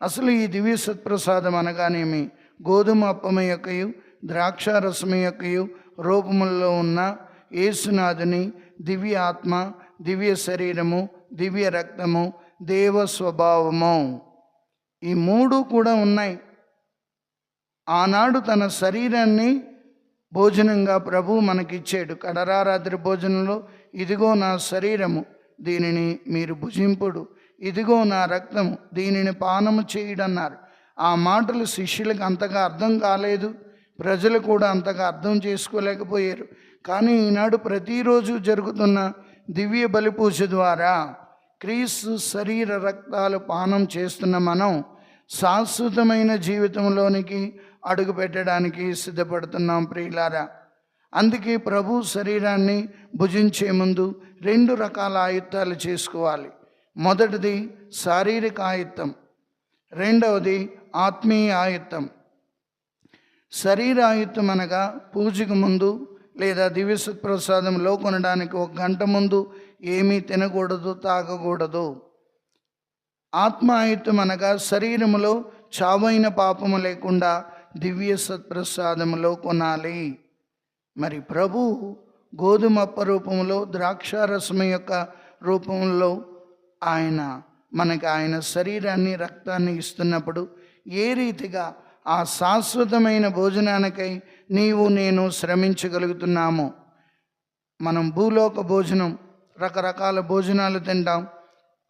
అసలు ఈ దివ్య సత్ప్రసాదం అనగానేమి? గోధుమ అప్పము యొక్కయు ద్రాక్షారసము యొక్కయు రూపములలో ఉన్న యేసునాథుని దివ్య ఆత్మ, దివ్య శరీరము, దివ్య రక్తము, దేవ స్వభావము, ఈ మూడు కూడా ఉన్నాయి. ఆనాడు తన శరీరాన్ని భోజనంగా ప్రభువు మనకిచ్చాడు. కడరారాత్రి భోజనంలో ఇదిగో నా శరీరము, దీనిని మీరు భుజింపుడు, ఇదిగో నా రక్తము, దీనిని పానము చేయుడన్నారు. ఆ మాటలు శిష్యులకు అంతగా అర్థం కాలేదు, ప్రజలు కూడా అంతగా అర్థం చేసుకోలేకపోయారు. కానీ ఈనాడు ప్రతిరోజు జరుగుతున్న దివ్య బలిపూజ ద్వారా క్రీస్తు శరీర రక్తాలు పానం చేస్తున్న మనం శాశ్వతమైన జీవితంలోనికి అడుగు పెట్టడానికి సిద్ధపడుతున్నాం ప్రియులారా. అందుకే ప్రభు శరీరాన్ని భుజించే ముందు 2 రకాల ఆయుత్తాలు చేసుకోవాలి. మొదటిది శారీరక ఆయుత్తం, రెండవది ఆత్మీయ ఆయుత్తం. శరీర ఆయుత్తం అనగా పూజకు ముందు లేదా దివ్య సత్ప్రసాదంలో కొనడానికి 1 గంట ముందు ఏమీ తినకూడదు, తాగకూడదు. ఆత్మ ఆయుత్తం అనగా శరీరములో చావైన పాపము లేకుండా దివ్య సత్ప్రసాదములో కొనాలి. మరి ప్రభు గోధుమప్ప రూపంలో, ద్రాక్షారసము యొక్క రూపంలో మనకి ఆయన శరీరాన్ని, రక్తాన్ని ఇస్తున్నప్పుడు ఏ రీతిగా ఆ శాశ్వతమైన భోజనానికై నీవు నేను శ్రమించగలుగుతున్నామో. మనం భూలోక భోజనం, రకరకాల భోజనాలు తింటాం,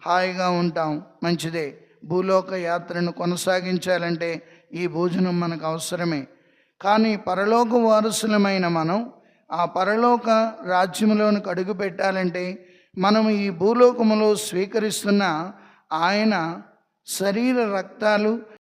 హాయిగా ఉంటాం, మంచిదే. భూలోక యాత్రను కొనసాగించాలంటే ఈ భోజనం మనకు అవసరమే. కానీ పరలోక వారసులమైన మనం ఆ పరలోక రాజ్యంలోనికి అడుగు పెట్టాలంటే మనం ఈ భూలోకములో స్వీకరిస్తున్న ఆయన శరీర రక్తాలు